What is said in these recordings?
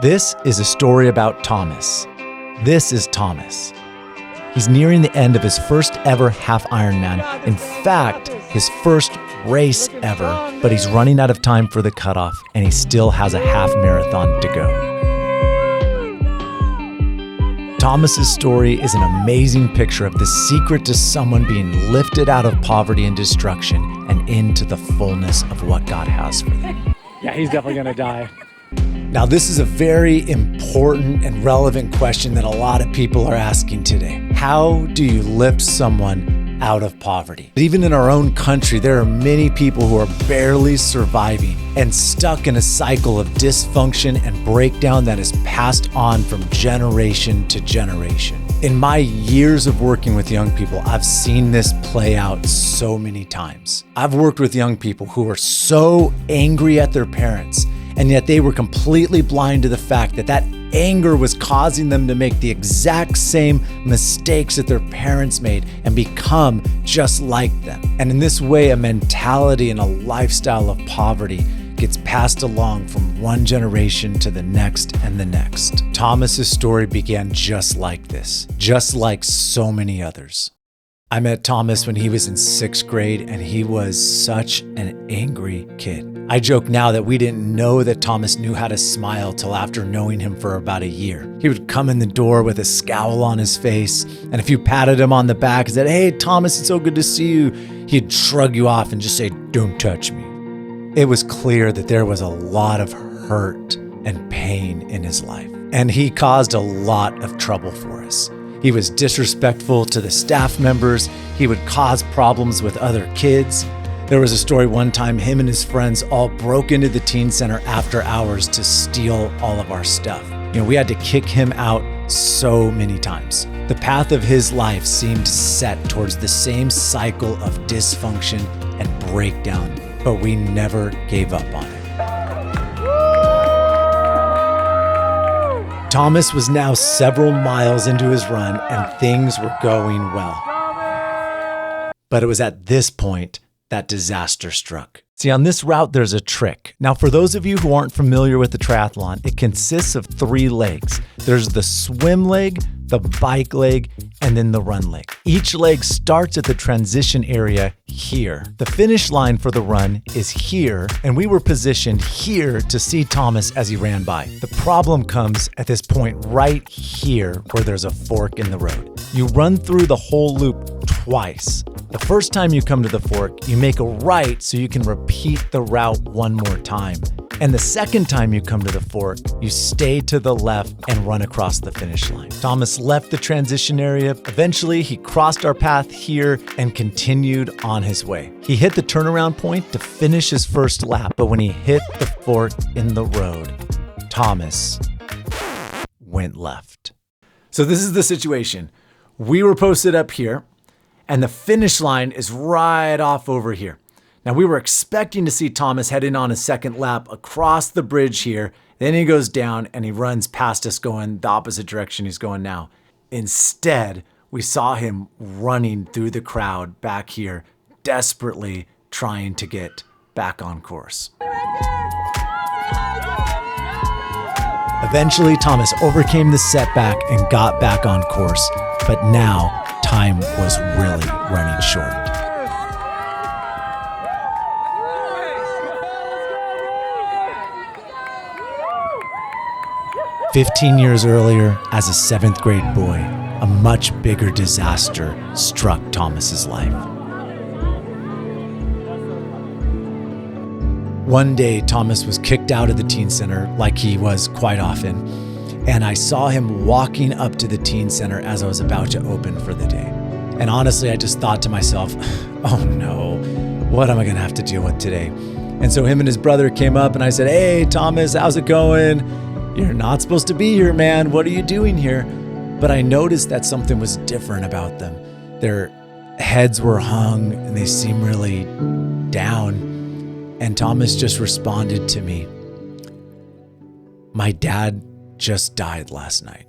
This is a story about Thomas. This is Thomas. He's nearing the end of his first ever half Ironman. In fact, his first race ever, but he's running out of time for the cutoff and he still has a half marathon to go. Thomas's story is an amazing picture of the secret to someone being lifted out of poverty and destruction and into the fullness of what God has for them. Yeah, he's definitely gonna die. Now, this is a very important and relevant question that a lot of people are asking today. How do you lift someone out of poverty? Even in our own country, there are many people who are barely surviving and stuck in a cycle of dysfunction and breakdown that is passed on from generation to generation. In my years of working with young people, I've seen this play out so many times. I've worked with young people who are so angry at their parents, and yet they were completely blind to the fact that that anger was causing them to make the exact same mistakes that their parents made and become just like them. And in this way, a mentality and a lifestyle of poverty gets passed along from one generation to the next and the next. Thomas's story began just like this, just like so many others. I met Thomas when he was in 6th grade, and he was such an angry kid. I joke now that we didn't know that Thomas knew how to smile till after knowing him for about a year. He would come in the door with a scowl on his face, and if you patted him on the back and said, "Hey, Thomas, it's so good to see you," he'd shrug you off and just say, "Don't touch me." It was clear that there was a lot of hurt and pain in his life, and he caused a lot of trouble for us. He was disrespectful to the staff members. He would cause problems with other kids. There was a story one time, him and his friends all broke into the teen center after hours to steal all of our stuff. We had to kick him out so many times. The path of his life seemed set towards the same cycle of dysfunction and breakdown, but we never gave up on it. Thomas was now several miles into his run and things were going well. But it was at this point that disaster struck. See, on this route, there's a trick. Now, for those of you who aren't familiar with the triathlon, it consists of 3 legs. There's the swim leg, the bike leg, and then the run leg. Each leg starts at the transition area here. The finish line for the run is here, and we were positioned here to see Thomas as he ran by. The problem comes at this point right here where there's a fork in the road. You run through the whole loop twice. The first time you come to the fork, you make a right so you can repeat the route one more time. And the second time you come to the fork, you stay to the left and run across the finish line. Thomas left the transition area. Eventually, he crossed our path here and continued on his way. He hit the turnaround point to finish his first lap, but when he hit the fork in the road, Thomas went left. So this is the situation. We were posted up here, and the finish line is right off over here. Now, we were expecting to see Thomas heading on his second lap across the bridge here. Then he goes down and he runs past us going the opposite direction he's going now. Instead, we saw him running through the crowd back here, desperately trying to get back on course. Eventually, Thomas overcame the setback and got back on course, but now time was really running short. "15 years earlier, as a 7th grade boy, a much bigger disaster struck Thomas's life. One day, Thomas was kicked out of the teen center like he was quite often, and I saw him walking up to the teen center as I was about to open for the day. And honestly, I just thought to myself, oh no, what am I gonna have to deal with today? And so him and his brother came up and I said, "Hey, Thomas, how's it going? You're not supposed to be here, man. What are you doing here?" But I noticed that something was different about them. Their heads were hung and they seemed really down. And Thomas just responded to me, "My dad just died last night."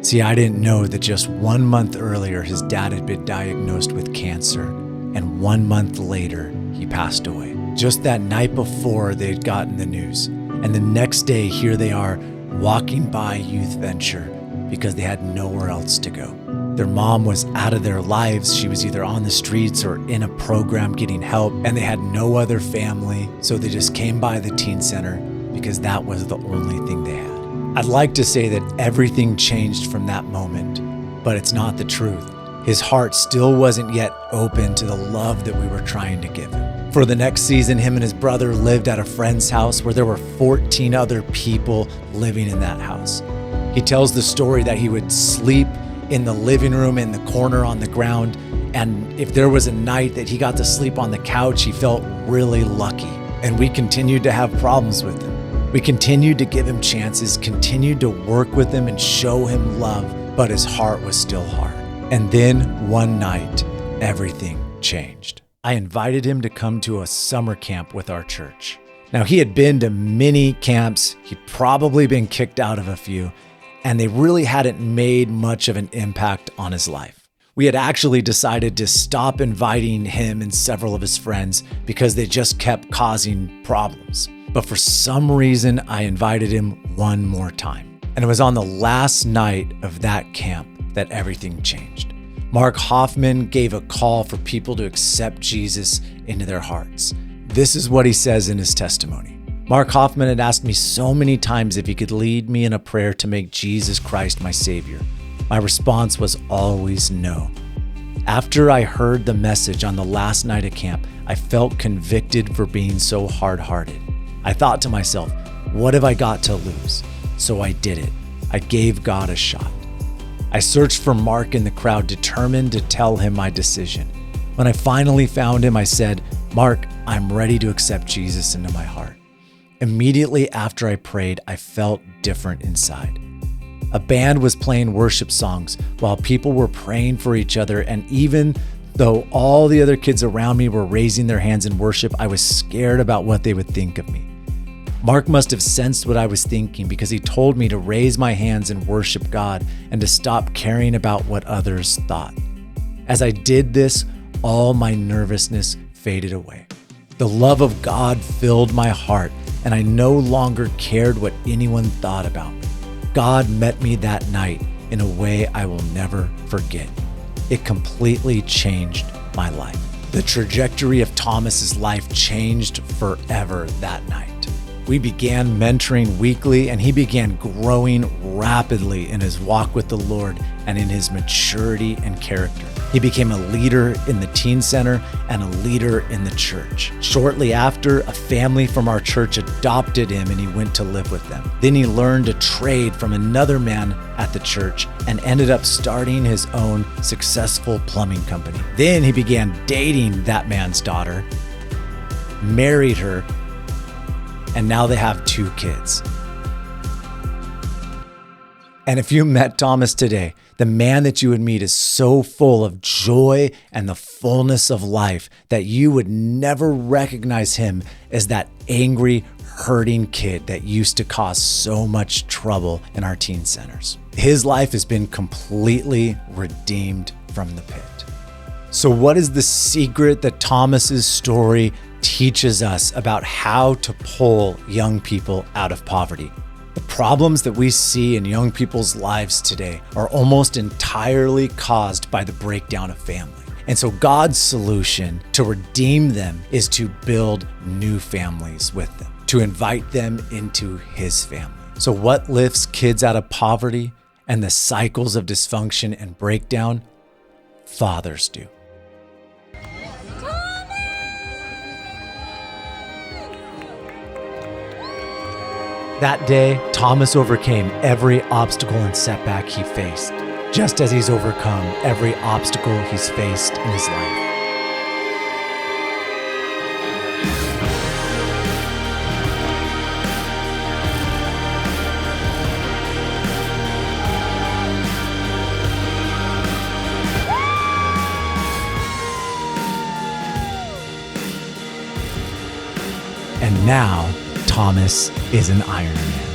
See, I didn't know that just 1 month earlier, his dad had been diagnosed with cancer, and 1 month later, he passed away. Just that night before, they'd gotten the news. And the next day, here they are walking by Youth Venture because they had nowhere else to go. Their mom was out of their lives. She was either on the streets or in a program getting help, and they had no other family. So they just came by the teen center because that was the only thing they had. I'd like to say that everything changed from that moment, but it's not the truth. His heart still wasn't yet open to the love that we were trying to give him. For the next season, him and his brother lived at a friend's house where there were 14 other people living in that house. He tells the story that he would sleep in the living room in the corner on the ground, and if there was a night that he got to sleep on the couch, he felt really lucky. And we continued to have problems with him. We continued to give him chances, continued to work with him and show him love, but his heart was still hard. And then one night, everything changed. I invited him to come to a summer camp with our church. Now, he had been to many camps. He'd probably been kicked out of a few, and they really hadn't made much of an impact on his life. We had actually decided to stop inviting him and several of his friends because they just kept causing problems. But for some reason, I invited him one more time. And it was on the last night of that camp that everything changed. Mark Hoffman gave a call for people to accept Jesus into their hearts. This is what he says in his testimony. Mark Hoffman had asked me so many times if he could lead me in a prayer to make Jesus Christ my Savior. My response was always no. After I heard the message on the last night of camp, I felt convicted for being so hard-hearted. I thought to myself, what have I got to lose? So I did it. I gave God a shot. I searched for Mark in the crowd, determined to tell him my decision. When I finally found him, I said, Mark, I'm ready to accept Jesus into my heart. Immediately after I prayed, I felt different inside. A band was playing worship songs while people were praying for each other, and even though all the other kids around me were raising their hands in worship, I was scared about what they would think of me. Mark must have sensed what I was thinking because he told me to raise my hands and worship God and to stop caring about what others thought. As I did this, all my nervousness faded away. The love of God filled my heart, and I no longer cared what anyone thought about me. God met me that night in a way I will never forget. It completely changed my life. The trajectory of Thomas's life changed forever that night. We began mentoring weekly, and he began growing rapidly in his walk with the Lord and in his maturity and character. He became a leader in the teen center and a leader in the church. Shortly after, a family from our church adopted him and he went to live with them. Then he learned a trade from another man at the church and ended up starting his own successful plumbing company. Then he began dating that man's daughter, married her, and now they have 2 kids. And if you met Thomas today, the man that you would meet is so full of joy and the fullness of life that you would never recognize him as that angry, hurting kid that used to cause so much trouble in our teen centers. His life has been completely redeemed from the pit. So what is the secret that Thomas's story teaches us about how to pull young people out of poverty? The problems that we see in young people's lives today are almost entirely caused by the breakdown of family. And so God's solution to redeem them is to build new families with them, to invite them into his family. So what lifts kids out of poverty and the cycles of dysfunction and breakdown? Fathers do. That day, Thomas overcame every obstacle and setback he faced, just as he's overcome every obstacle he's faced in his life. And now, Thomas is an Ironman.